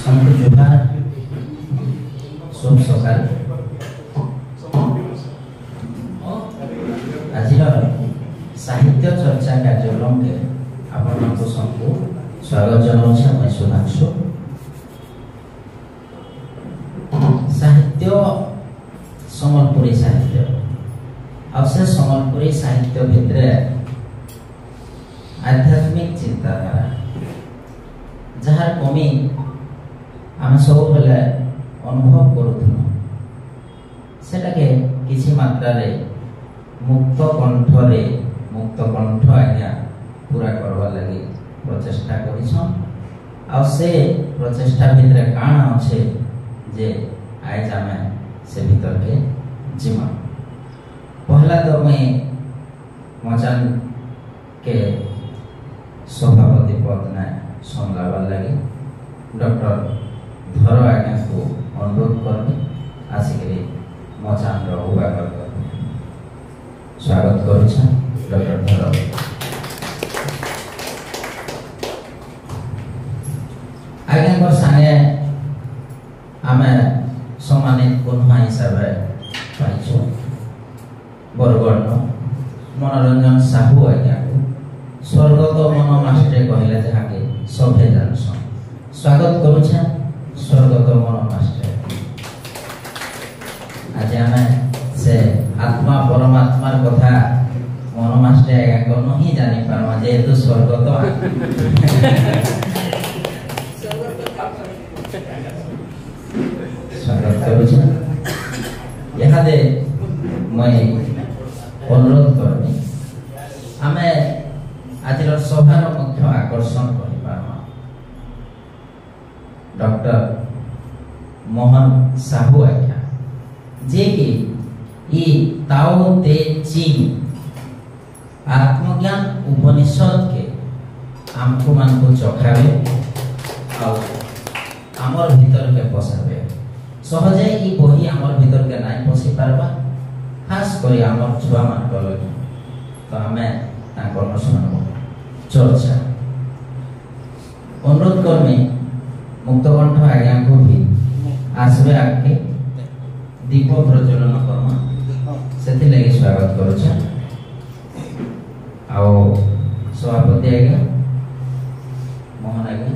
समस्त जुहार शुभ सकाल आज साहित्य चर्चा कार्यक्रम के आपण सबको स्वागत जनाऊँ। मैं सुधांशु साहित्य सम्बलपुरी साहित्य और से सम्बलपुरी साहित्य भितर आध्यात्मिक चिंताधारा जहाँ कमी आम सब बेले अनुभव करूँ सेटाके किसी मात्रा रे मुक्त कंठ आज्ञा पूरा करवा लगी प्रचेष्टा करिछन आ से प्रचेष्टा भितर काना अच्छे जे आज आमे से भीतर के जिमा पहला तो मैं मचान के सभापति पद ने संभालवा लगी डॉक्टर धर आज्ञा को अनुरोध करमी आसिक मचान उभागर कर स्वागत करुछा डॉक्टर धर। आज्ञा को संगे आमे सम्मानित गुणमा हिसाब पाइछो बरगढ़ मनोरंजन साहू आज्ञा को स्वर्गत मन मास्टर कहले जहाँ के सभे जानसन स्वागत करुछा स्वर्गत मन मास्टर। आज आमे से आत्मा परमात्मार कथा मन मास्टर आज्ञा को नहीं जानी पारमा जेहेतु स्वर्गत स्वागत करुछा। यहाँ दे मैं अनुरोध करनी आमे आज सभार मुख्य आकर्षण कर डॉक्टर मोहन साहू आज्ञा जे कि ई ताओ ते चीन आत्मज्ञान उपनिषद के आमको मान को चखावे और आमर भीतर के पसावे सहजे ई बही आमर भीतर के नाई पसी पारबा खास करी आमर छुआ मान को लगी तो हमें तांकर सुनबो चर्चा अनुरोध करमी मुक्त कंठ आज्ञा को भी आसबे आके दीप प्रज्वलन करमा से लगे स्वागत करुछा आओ सभापति आज्ञा मोहन आज्ञा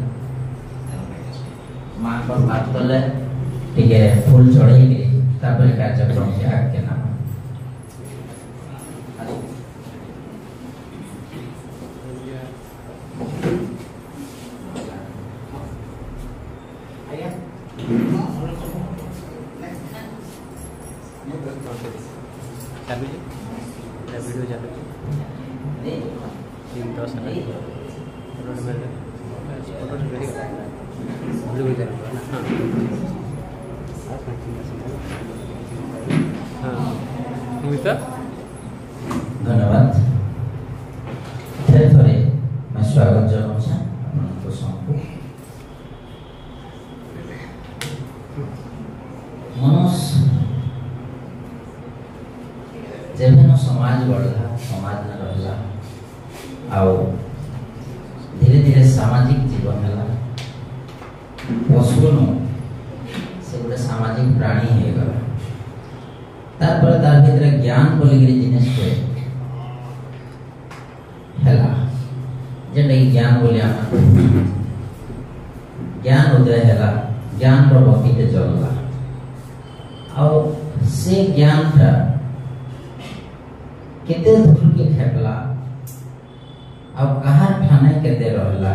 मां को बात करले टिके फूल चढ़ाई के तापर कार्यक्रम के आगे नाम धन्यवाद थे मैं स्वागत जनाऊँ सबको मनुष्य जेभेन समाज बढ़ला समाज न रहला आओ धीरे धीरे सामाजिक जीवन है पशु से गोटे सामाजिक प्राणी है गला तार तार भीतर ज्ञान बोलिक जिनिस हैला जेटा ज्ञान बोली ज्ञान उदय हैला ज्ञान प्रबंधित चलला और से ज्ञान था केते दूर के खेपला अब कहाँ ठाने केते रहला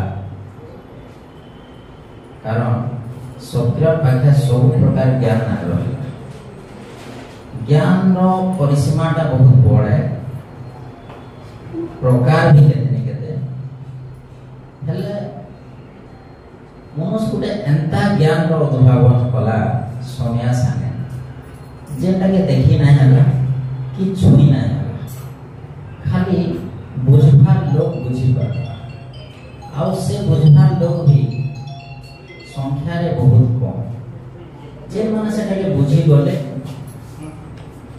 कारण सबके पाखे सब प्रकार ज्ञान ना रहला ज्ञान रो परिसीमाटा बहुत बड़ है प्रकार भी केते हेले मनुष्य गुटे एंता ज्ञान रो उद्भावन कला सोनिया साने जेटा के देखी ना हैला कि छुई ना हैला खाली बुझबार लोग बुझी पारबा आउ से बुझबार लोग भी संख्या रे बहुत कम जे माने सेटा के बुझी गले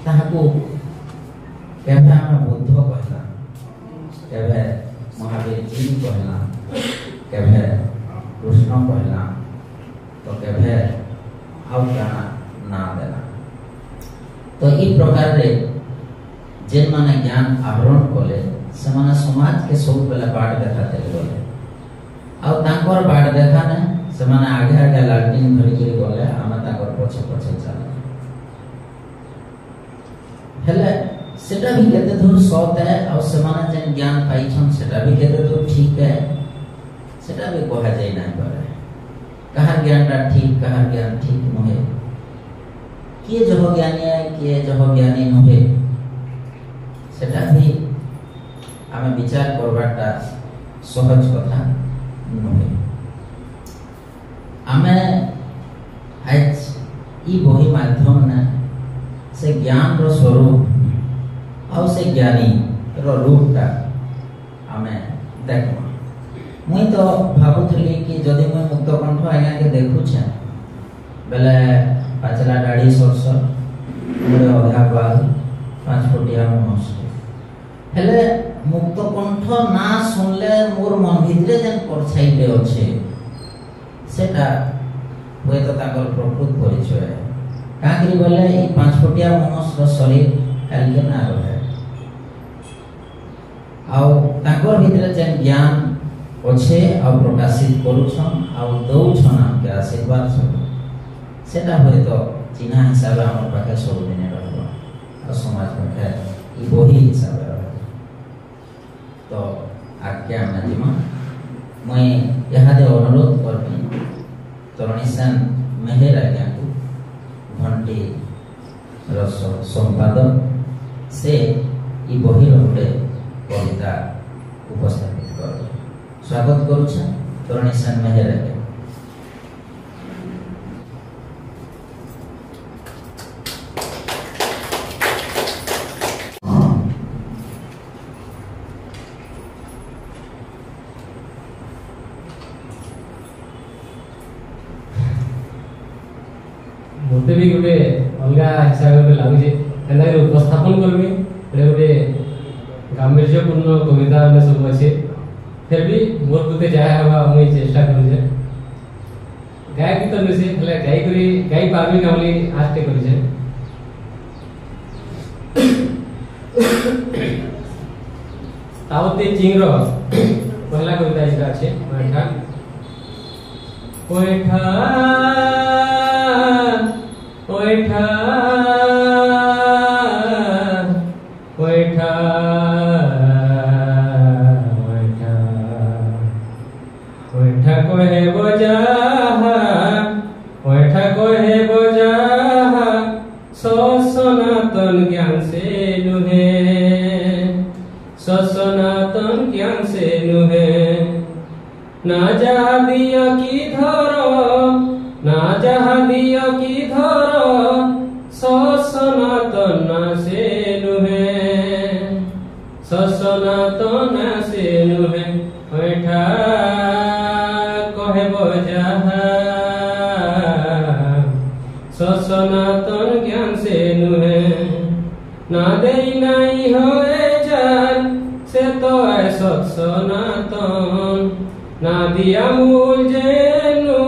ताहाको केबे हम बुद्ध कहला केबे महावीर जी कहला केबे कृष्ण कहला तो केभे आउ जाना ना देना। तो ई प्रकार रे जेन माने ज्ञान आहरण कले से माने समाज के सब बेले बाट देखा देले गले आ तांकर बाट देखा ने से माने आगे आगे लालटिन धरि के गले आमे तांकर पछे पछे चले हेले सेटा भी केते दूर सत है और से माने जेन ज्ञान पाइछन सेटा भी केते दूर ठीक है सेटा भी कहा जाय ना पारे कहार ज्ञानटा ठीक कहार ज्ञान ठीक नहे किए जह ज्ञानी है किए जह ज्ञानी नहे सेटा भी आमे विचार करबाटा सहज कथा नहे। आमे आज ई बही माध्यम ने से ज्ञान रो स्वरूप और से ज्ञानी रो रूपटा आमे देखमा। मुई तो भाबुथली कि जदि मुई मुक्तकंठ आज्ञा के देखु छे बेले पाचला दाढ़ी सरसर मोरे अधा बाल 5 फुटिया मुहस हेले मुक्तकंठ ना सुनले मोर मन भितरे जेन परछाइटे अछि सेटा होय तो ताकर प्रकृत परिचय काकरी बोले ई 5 फुटिया मुहस रो शरीर कालके ना रहे आउ ताकर भितरे जेन ज्ञान अच्छे और प्रकाशित करूछन और दउछन हमके आशीर्वाद सब सेटा होय तो चिन्हा हिसाब हमर पाखे सब दिने रहबो और समाज पाखे ई बही हिसाब रहबो। तो आज्ञा माजिमा मैं यहाँ दे अनुरोध करबी तरणीसन मेहर आज्ञा को घंटी रस संपादक से ई बही रोटे कविता उपस्थापित कर स्वागत करूछ तरणीसन मेहर आज्ञा। मते भी गोटे अलगा हिसाब रे लागुजे एना रे उपस्थापन करबी रे गोटे गांभीर्यपूर्ण कविता ने सब अछि फिर भी मोर गुते जाय हवा मुई चेष्टा करू जे गाय की तो नसे हले गाय पारबी ना बोली आस्ते करू जे तावते चिंगरो पहला कविता इका अछि बैठा बैठा बैठा बैठा बैठा कोहे बजा बैठा कोहे बजा सनातन ज्ञान से नुहे सनातन ज्ञान से नुहे ना जहा दिया की धरो ना जहा दिया की धरो सनातन से नुहे सनातन से नुहे बैठा कहे बजा सनातन ज्ञान से नुहे ना दे नहीं होए जान से तो है सनातन ना दिया मूल जेनु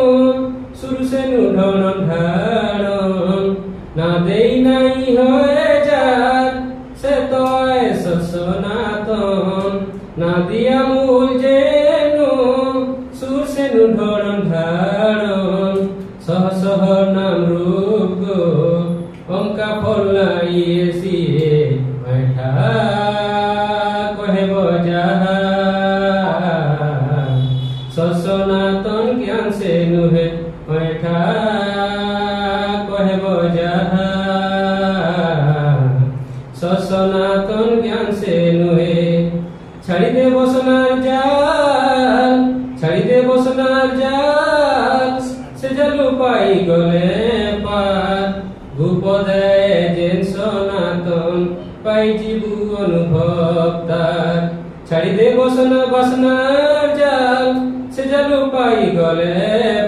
सुर से नु ढोलन ढाड़न ना दे नहीं होए जान से तो है सनातन ना दिया मूल जेनु सुर से नु ढोलन ढाड़न सह सह नाम रूप गो अंका फलना ये सिए बैठा कहे बजा सनातन ज्ञान से नुहे बैठा कहे बजा सनातन ज्ञान से नुहे छाड़ी दे बसनार जाल छाड़ी दे बसनार जाल से जलु पाई गले पार भूप दे जेन सनातन पाई जीवु अनुभव तार छाड़ी दे बसनार जाल से जलु पाई गले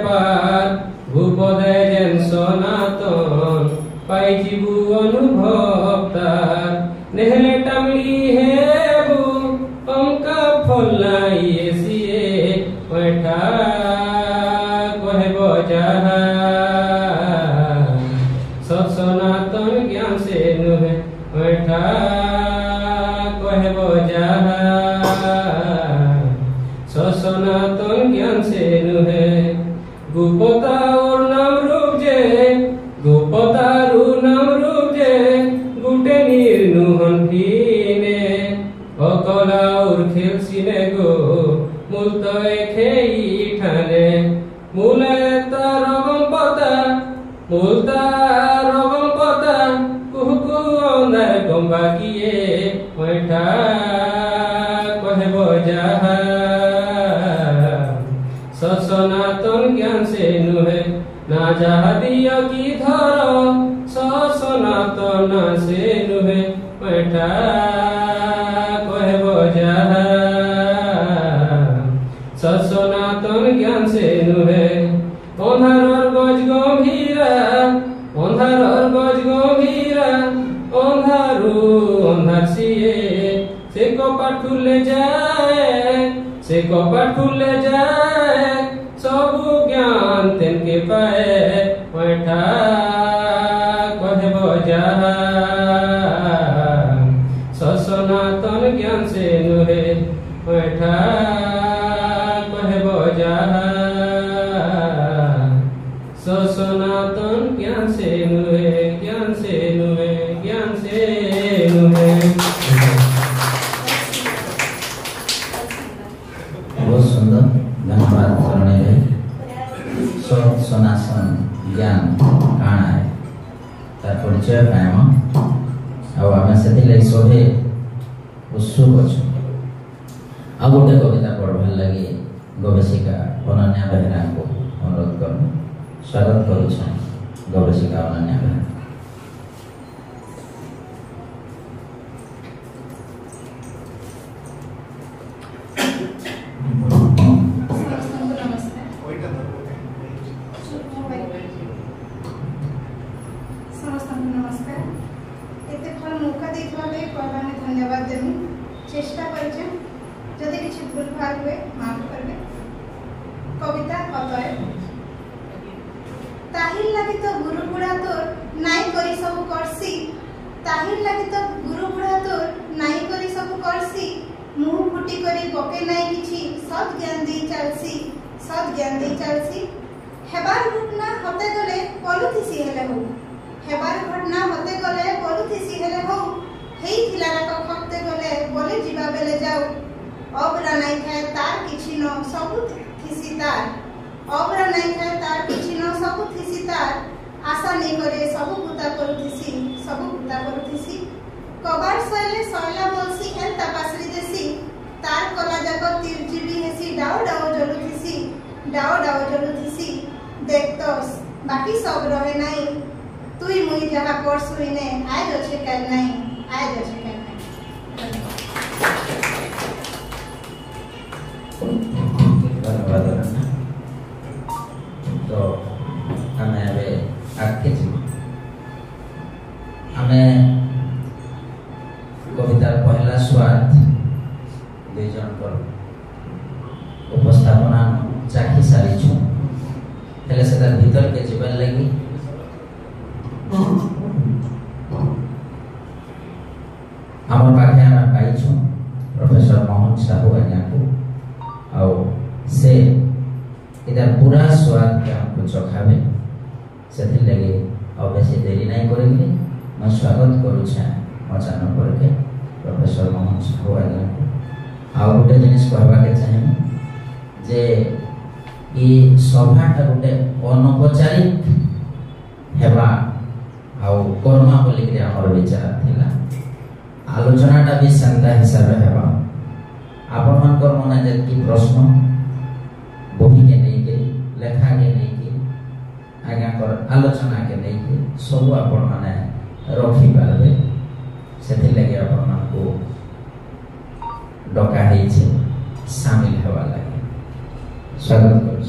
पार भूप दे जेन सनातन पाई जीवु अनुभव तार नेहले टामली हेबु अंका फलना ये सिए बैठा कहे जहा सत सनातन ज्ञान से नुहे बैठा कहबो जहा सत सनातन ज्ञान से नुहे गुप्ता और नाम रूप जे गुप्तारू नाम रूप जे गुटे निर्नुहन फीने अकला और खेल सिने गो मूल तो खेई ठाने मूले तारगम पता कुहकु अंधार गंबा किए बैठा कहबो जहा सनातन ज्ञान से नुहे ना जहा दिया की धर सनातन से नुहे बैठा कहबो जहा सनातन ज्ञान से नुहे अंधार गज गंभीरा अंधारू अंधार सिए से कपाट खुले जाए सबु ज्ञान तेनके पाए बैठा कहबो जहा सनातन ज्ञान से नुहे बैठा कहबो जहा सनातन ज्ञान से नुहे ज्ञान से नुहे ज्ञान से नुहे। बहुत सुंदर, धन्यवाद करने रहे। सनातन ज्ञान काना है तार परिचय पाइम ଆଉ ଆମେ ସେଥିଲାଗି ସଭେ ଉତ୍ସୁକ ଅଛୁ। ଆଉ ଗୋଟେ କବିତା ପଢ଼ବାର୍ ଲାଗି ଗବେଷିକା ଅନନ୍ୟା ବେହେରାଙ୍କୁ ଅନୁରୋଧ କରୁଛୁ। स्वागत करुछा गवेषिका अनन्या बेहेरा। नमस्कार एते फल मौका देथिबा ले कहबाने धन्यवाद देमि। चेष्टा करछे जदि किछि भूल भाल हुए माफ करबे। कविता अतएव ताहिर लागि तो गुरु बुढ़ा तोर नाई करी सब करसी ताहिर लागि तो गुरु बुढ़ा तोर नाई करी सब करसी मुंह फुटी करी बके नाई किछि सत ज्ञान दी चालसी हेबार घटना होते गले पलुथिसी हेले हो हेबार घटना होते गले पलुथिसी हेले हो हेई थिलारा कखते गले बोले जीवा बेले जाओ अबरा नाई थाए तार किछि न सबु थिसी तार अबरा नाई थाए तार किछि न सबु थिसी तार आशा नहीं करे सबु पुता करुथिसी कबाड़ सैले सैला बोलसी एन तपासरी देसी तार कला जाको तीरजीबी हेसी डाओ जलुथिसी देखतोस बाकी सब रहे नहीं तुई मुई जहा कोर्स हुईने आज अच्छे कर नहीं तो हमें अबे आगे हमें कवितार पहला स्वाद दुई जन पर उपस्थापना चाखी सारी छुं हेले से तार भीतर के जीवन लगी हमर पाखे हम पाई छुं प्रोफेसर मोहन साहू आज्ञा को आउ से इधर पूरा स्वाद के हमको चखावे से लगे और बेसी देरी नहीं करेंगे मैं स्वागत करूछा मचान करके प्रोफेसर मोहन साहू आज्ञा को आउ गोटे जिनिस कहबा के चाहे जे ई सभाटा गोटे अनौपचारिक हेबा आउ कर्मा बोली के हमर विचार थिला आलोचनाटा भी संता हिसाब हेबा आपण मानकर मने जे की प्रश्न बही के नहीं के लेखा के नहीं के आज्ञा कर आलोचना के नहीं के सब आपण माने रखी पारबे सेथि लगे आपण मान को डका है शामिल हेबा लगे स्वागत करूँ।